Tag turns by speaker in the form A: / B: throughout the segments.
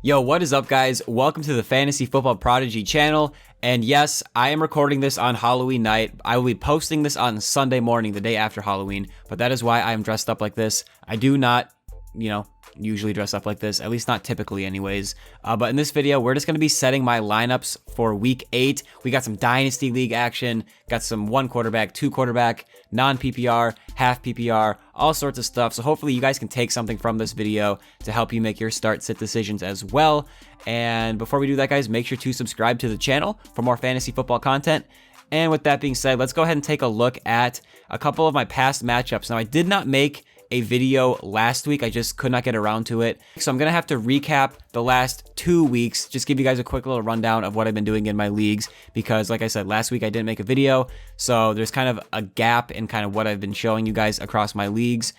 A: Yo, what is up, guys? Welcome to the Fantasy Football Prodigy channel. And yes, I am recording this on Halloween night. I will be posting this on Sunday morning, the day after Halloween, but that is why I am dressed up like this. I do not, usually dress up like this, at least not typically anyways. But in this video, we're just going to be setting my lineups for week 8. We got some Dynasty League action, got some 1 quarterback, 2 quarterback, non-PPR, half PPR, all sorts of stuff. So hopefully you guys can take something from this video to help you make your start-sit decisions as well. And before we do that, guys, make sure to subscribe to the channel for more fantasy football content. And with that being said, let's go ahead and take a look at a couple of my past matchups. Now, I did not make a video last week. I just could not get around to it. So I'm going to have to recap the last 2 weeks, just give you guys a quick little rundown of what I've been doing in my leagues, because like I said, last week I didn't make a video. So there's kind of a gap in kind of what I've been showing you guys across my leagues.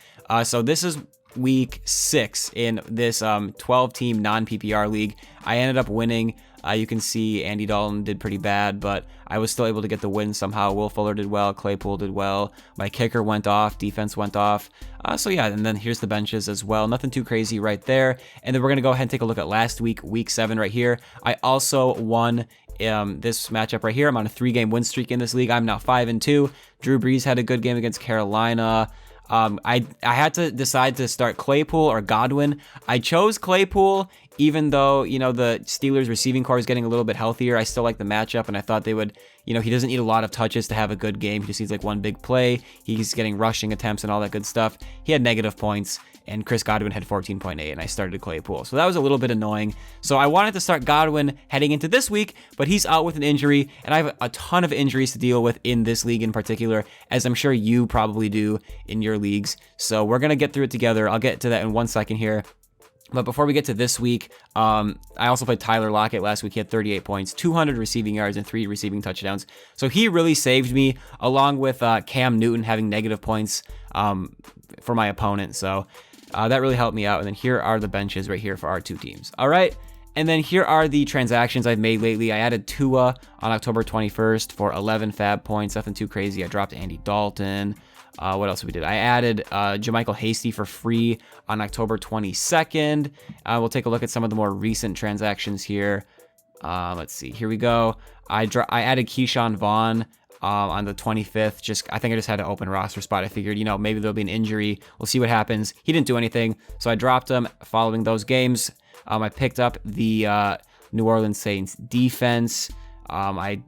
A: So this is week 6 in this 12-team non-PPR league. I ended up winning. You can see Andy Dalton did pretty bad, but I was still able to get the win somehow. Will Fuller did well. Claypool did well. My kicker went off. Defense went off. So yeah, and then here's the benches as well. Nothing too crazy right there. And then we're going to go ahead and take a look at last week, week 7 right here. I also won this matchup right here. I'm on a 3-game win streak in this league. I'm now 5-2. Drew Brees had a good game against Carolina. I had to decide to start Claypool or Godwin. I chose Claypool, even though, the Steelers receiving core is getting a little bit healthier. I still like the matchup, and I thought they would, he doesn't need a lot of touches to have a good game. He just needs like one big play. He's getting rushing attempts and all that good stuff. He had negative points, and Chris Godwin had 14.8, and I started Claypool. So that was a little bit annoying. So I wanted to start Godwin heading into this week, but he's out with an injury, and I have a ton of injuries to deal with in this league in particular, as I'm sure you probably do in your leagues. So we're going to get through it together. I'll get to that in 1 second here. But before we get to this week, I also played Tyler Lockett last week. He had 38 points, 200 receiving yards, and 3 receiving touchdowns. So he really saved me, along with Cam Newton having negative points for my opponent. So that really helped me out. And then here are the benches right here for our 2 teams. All right. And then here are the transactions I've made lately. I added Tua on October 21st for 11 fab points. Nothing too crazy. I dropped Andy Dalton. What else we did? I added Jermichael Hasty for free on October 22nd. We'll take a look at some of the more recent transactions here. Let's see. Here we go. I added Keyshawn Vaughn on the 25th. I think I just had an open roster spot. I figured, maybe there'll be an injury. We'll see what happens. He didn't do anything, so I dropped him following those games. I picked up the New Orleans Saints defense. I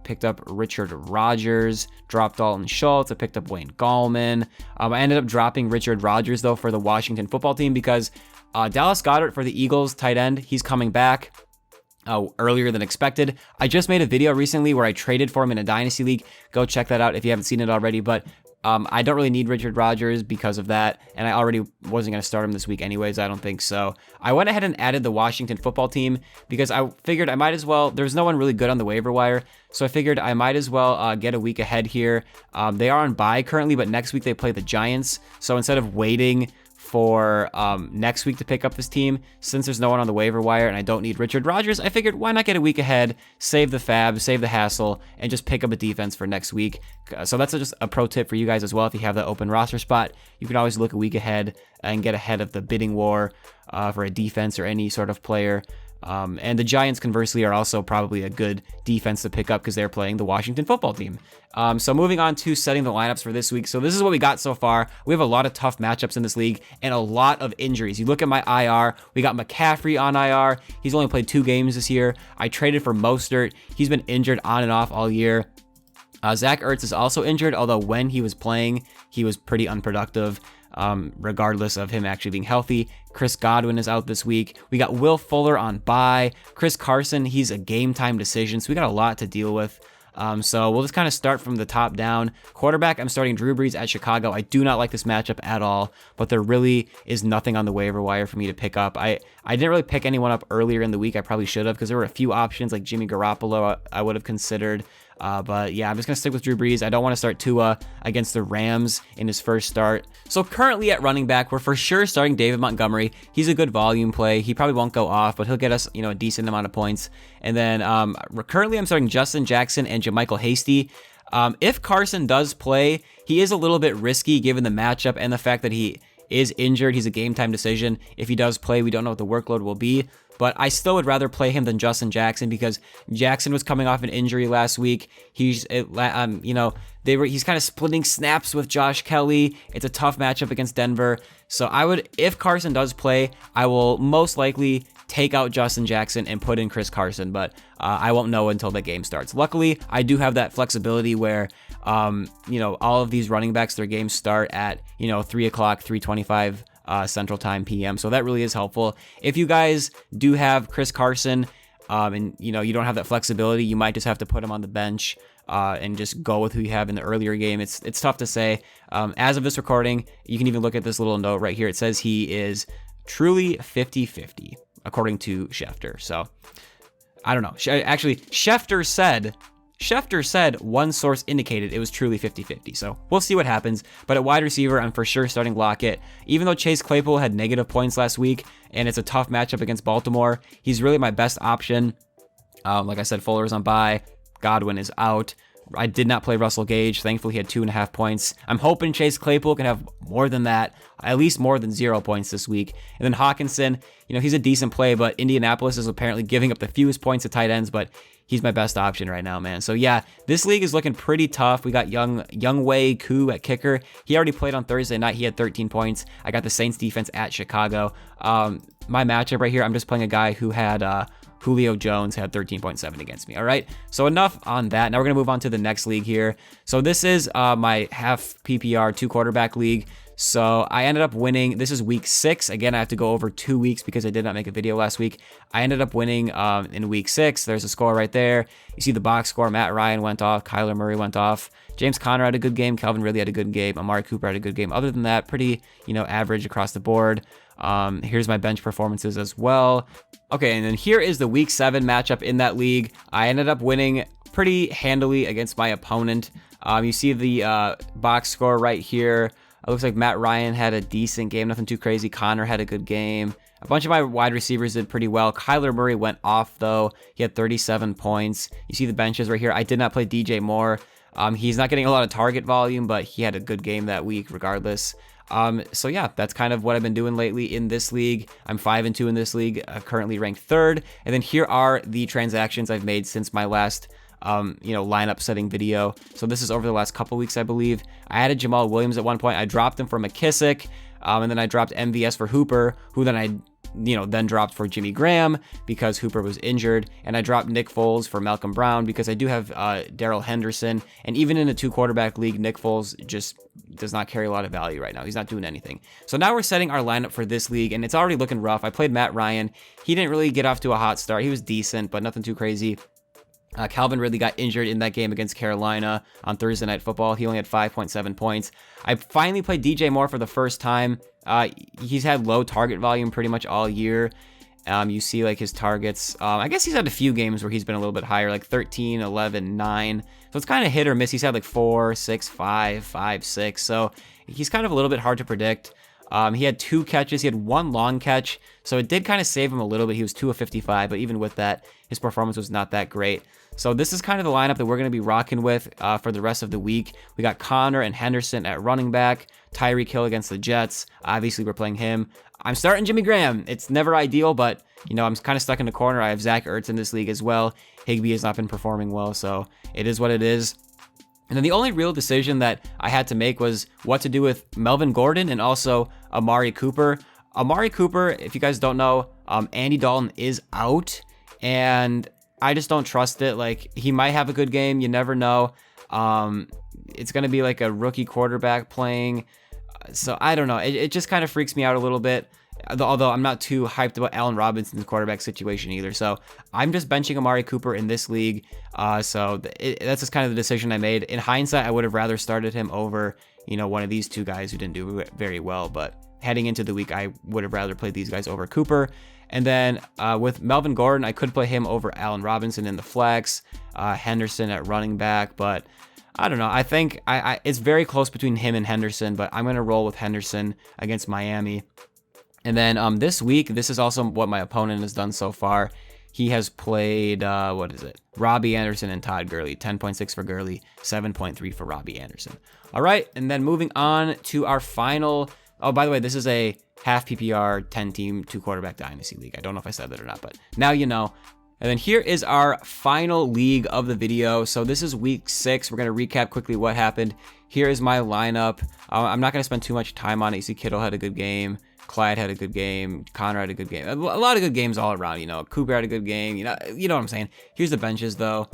A: picked up Richard Rodgers, dropped Dalton Schultz. I picked up Wayne Gallman. I ended up dropping Richard Rodgers, though, for the Washington football team, because Dallas Goedert for the Eagles, tight end, he's coming back earlier than expected. I just made a video recently where I traded for him in a Dynasty League. Go check that out if you haven't seen it already, but I don't really need Richard Rodgers because of that, and I already wasn't going to start him this week anyways, I don't think so. I went ahead and added the Washington football team because I figured I might as well, there's no one really good on the waiver wire, so I figured I might as well get a week ahead here. They are on bye currently, but next week they play the Giants, so instead of waiting for next week to pick up this team, since there's no one on the waiver wire and I don't need Richard Rodgers, I figured why not get a week ahead, save the fab, save the hassle, and just pick up a defense for next week. So that's just a pro tip for you guys as well. If you have that open roster spot, you can always look a week ahead and get ahead of the bidding war for a defense or any sort of player. And the Giants, conversely, are also probably a good defense to pick up because they're playing the Washington football team. So moving on to setting the lineups for this week. So this is what we got so far. We have a lot of tough matchups in this league and a lot of injuries. You look at my IR, we got McCaffrey on IR. He's only played 2 games this year. I traded for Mostert. He's been injured on and off all year. Zach Ertz is also injured, although when he was playing, he was pretty unproductive. Regardless of him actually being healthy. Chris Godwin is out this week. We got Will Fuller on bye. Chris Carson, he's a game time decision, so we got a lot to deal with. So we'll just kind of start from the top down. Quarterback, I'm starting Drew Brees at Chicago. I do not like this matchup at all, but there really is nothing on the waiver wire for me to pick up. I didn't really pick anyone up earlier in the week. I probably should have, because there were a few options like Jimmy Garoppolo I would have considered. But yeah, I'm just going to stick with Drew Brees. I don't want to start Tua against the Rams in his first start. So currently at running back, we're for sure starting David Montgomery. He's a good volume play. He probably won't go off, but he'll get us, a decent amount of points. And then currently I'm starting Justin Jackson and Jermichael Hasty. If Carson does play, he is a little bit risky given the matchup and the fact that he is injured. He's a game time decision. If he does play, we don't know what the workload will be. but I still would rather play him than Justin Jackson because Jackson was coming off an injury last week. He's kind of splitting snaps with Josh Kelly. It's a tough matchup against Denver. So if Carson does play, I will most likely take out Justin Jackson and put in Chris Carson, but I won't know until the game starts. Luckily, I do have that flexibility where, all of these running backs, their games start at, 3 o'clock, 3:25 Central Time PM. So that really is helpful. If you guys do have Chris Carson, and you don't have that flexibility, you might just have to put him on the bench and just go with who you have in the earlier game. It's tough to say. As of this recording, you can even look at this little note right here. It says he is truly 50-50, according to Schefter. So I don't know. Actually, Schefter said one source indicated it was truly 50-50. So we'll see what happens. But at wide receiver, I'm for sure starting Lockett. Even though Chase Claypool had negative points last week, and it's a tough matchup against Baltimore, he's really my best option. Like I said, Fuller's on bye. Godwin is out. I did not play Russell Gage. Thankfully, he had 2.5 points. I'm hoping Chase Claypool can have more than that, at least more than 0 points this week. And then Hockenson, he's a decent play, but Indianapolis is apparently giving up the fewest points to tight ends, but he's my best option right now, man. So yeah, this league is looking pretty tough. We got Younghoe Koo at kicker. He already played on Thursday night. He had 13 points. I got the Saints defense at Chicago. My matchup right here, I'm just playing a guy who had Julio Jones had 13.7 against me. All right, so enough on that. Now we're going to move on to the next league here. So this is my half PPR 2-quarterback league. So I ended up winning. This is week 6. Again, I have to go over 2 weeks because I did not make a video last week. I ended up winning in week 6. There's a score right there. You see the box score. Matt Ryan went off. Kyler Murray went off. James Conner had a good game. Calvin Ridley had a good game. Amari Cooper had a good game. Other than that, pretty, average across the board. Here's my bench performances as well. Okay, and then here is the week 7 matchup in that league. I ended up winning pretty handily against my opponent. You see the box score right here. It looks like Matt Ryan had a decent game, nothing too crazy. Connor had a good game. A bunch of my wide receivers did pretty well. Kyler Murray went off, though. He had 37 points. You see the benches right here. I did not play DJ Moore. He's not getting a lot of target volume, but he had a good game that week regardless. So yeah, that's kind of what I've been doing lately in this league. I'm 5-2 in this league, currently ranked 3rd. And then here are the transactions I've made since my last lineup setting video. So this is over the last couple weeks, I believe. I added Jamal Williams at one point. I dropped him for McKissick, and then I dropped MVS for Hooper, who then I then dropped for Jimmy Graham because Hooper was injured, and I dropped Nick Foles for Malcolm Brown because I do have Darrell Henderson, and even in a 2-quarterback league, Nick Foles just does not carry a lot of value right now. He's not doing anything. So now we're setting our lineup for this league, and it's already looking rough. I played Matt Ryan. He didn't really get off to a hot start. He was decent, but nothing too crazy. Calvin Ridley got injured in that game against Carolina on Thursday Night Football. He only had 5.7 points. I finally played DJ Moore for the first time. He's had low target volume pretty much all year. You see like his targets. I guess he's had a few games where he's been a little bit higher, like 13, 11, 9. So it's kind of hit or miss. He's had like 4, 6, 5, 5, 6. So he's kind of a little bit hard to predict. He had 2 catches. He had 1 long catch. So it did kind of save him a little bit. He was 2 of 55, but even with that, his performance was not that great. So this is kind of the lineup that we're going to be rocking with for the rest of the week. We got Connor and Henderson at running back. Tyreek Hill against the Jets. Obviously, we're playing him. I'm starting Jimmy Graham. It's never ideal, but, I'm kind of stuck in the corner. I have Zach Ertz in this league as well. Higbee has not been performing well, so it is what it is. And then the only real decision that I had to make was what to do with Melvin Gordon and also Amari Cooper. Amari Cooper, if you guys don't know, Andy Dalton is out, and I just don't trust it. Like, he might have a good game. You never know. It's going to be like a rookie quarterback playing. So I don't know. It just kind of freaks me out a little bit. Although I'm not too hyped about Allen Robinson's quarterback situation either. So I'm just benching Amari Cooper in this league. That's just kind of the decision I made. In hindsight, I would have rather started him over, one of these 2 guys who didn't do very well. But heading into the week, I would have rather played these guys over Cooper. And then with Melvin Gordon, I could play him over Allen Robinson in the flex, Henderson at running back. But I don't know. I think it's very close between him and Henderson, but I'm going to roll with Henderson against Miami. And then this week, this is also what my opponent has done so far. He has played, Robbie Anderson and Todd Gurley. 10.6 for Gurley, 7.3 for Robbie Anderson. All right, and then moving on to our final. Oh, by the way, this is a half PPR, 10-team, 2-quarterback dynasty league. I don't know if I said that or not, but now you know. And then here is our final league of the video. So this is week 6. We're going to recap quickly what happened. Here is my lineup. I'm not going to spend too much time on it. You see Kittle had a good game. Clyde had a good game. Connor had a good game. A lot of good games all around, you know. Cooper had a good game. You know what I'm saying. Here's the benches, though.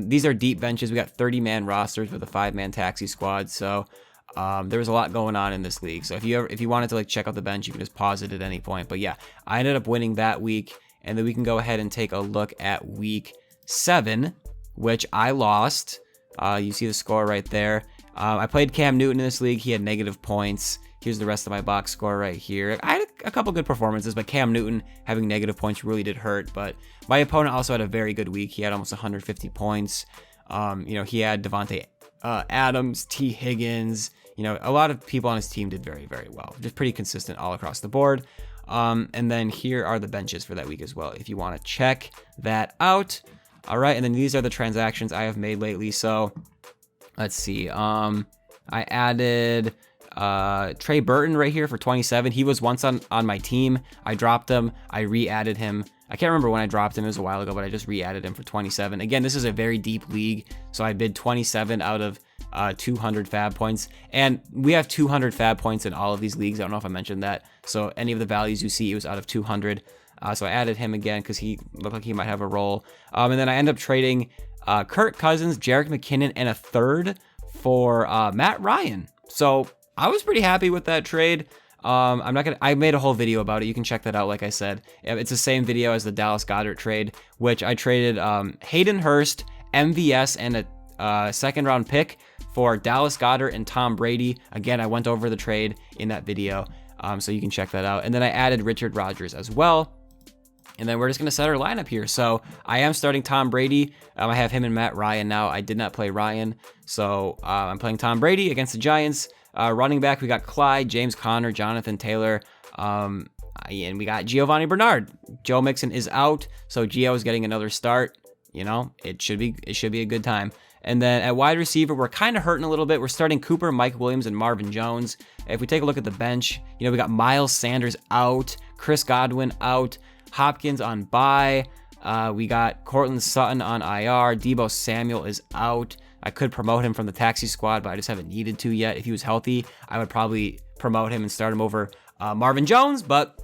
A: These are deep benches. We got 30-man rosters with a 5-man taxi squad. So there was a lot going on in this league. So if you wanted to like check out the bench, you can just pause it at any point. But yeah, I ended up winning that week. And then we can go ahead and take a look at week 7, which I lost. You see the score right there. I played Cam Newton in this league. He had negative points. Here's the rest of my box score right here. I had a couple good performances, but Cam Newton having negative points really did hurt. But my opponent also had a very good week. He had almost 150 points. He had Devontae Adams, T. Higgins. A lot of people on his team did very, very well. Just pretty consistent all across the board. And then here are the benches for that week as well, if you want to check that out. All right, and then these are the transactions I have made lately. So let's see. I added Trey Burton right here for 27. He was once on my team. I dropped him. I re-added him. I can't remember when I dropped him. It was a while ago, but I just re-added him for 27. Again, this is a very deep league, so I bid 27 out of 200 fab points, and we have 200 fab points in all of these leagues. I don't know if I mentioned that. So any of the values you see, it was out of 200. So I added him again because he looked like he might have a role. And then I end up trading Kirk Cousins, Jerick McKinnon, and a third for Matt Ryan. So I was pretty happy with that trade. I made a whole video about it. You can check that out. Like I said, it's the same video as the Dallas Goedert trade, which I traded Hayden Hurst, MVS, and a second round pick for Dallas Goedert and Tom Brady. Again, I went over the trade in that video, so you can check that out. And then I added Richard Rodgers as well. And then we're just going to set our lineup here. So I am starting Tom Brady. I have him and Matt Ryan now. I did not play Ryan. So I'm playing Tom Brady against the Giants. Running back, we got Clyde, James Conner, Jonathan Taylor, and we got Giovanni Bernard. Joe Mixon is out, so Gio is getting another start. It should be a good time. And then at wide receiver, we're kind of hurting a little bit. We're starting Cooper, Mike Williams, and Marvin Jones. If we take a look at the bench, we got Miles Sanders out, Chris Godwin out, Hopkins on bye. We got Cortland Sutton on IR. Deebo Samuel is out. I could promote him from the taxi squad, but I just haven't needed to yet. If he was healthy, I would probably promote him and start him over Marvin Jones, but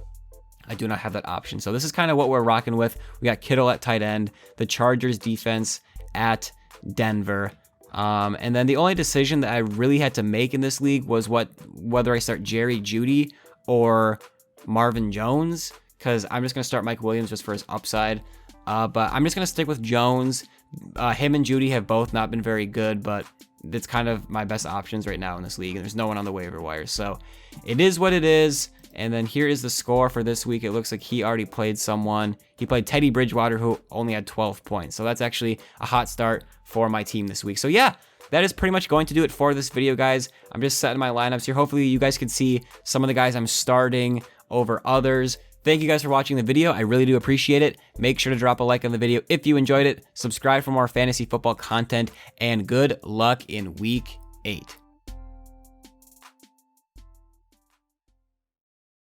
A: I do not have that option. So this is kind of what we're rocking with. We got Kittle at tight end, the Chargers defense at Denver. And then the only decision that I really had to make in this league was whether I start Jerry Jeudy or Marvin Jones, because I'm just going to start Mike Williams just for his upside. But I'm just going to stick with Jones. Him and Jeudy have both not been very good, but it's kind of my best options right now in this league, and there's no one on the waiver wire. So it is what it is. And then here is the score for this week. It looks like he already played someone. He played Teddy Bridgewater, who only had 12 points. So that's actually a hot start for my team this week. So yeah, that is pretty much going to do it for this video, guys. I'm just setting my lineups here. Hopefully you guys can see some of the guys I'm starting over others. Thank you guys for watching the video. I really do appreciate it. Make sure to drop a like on the video if you enjoyed it. Subscribe for more fantasy football content, and good luck in week 8.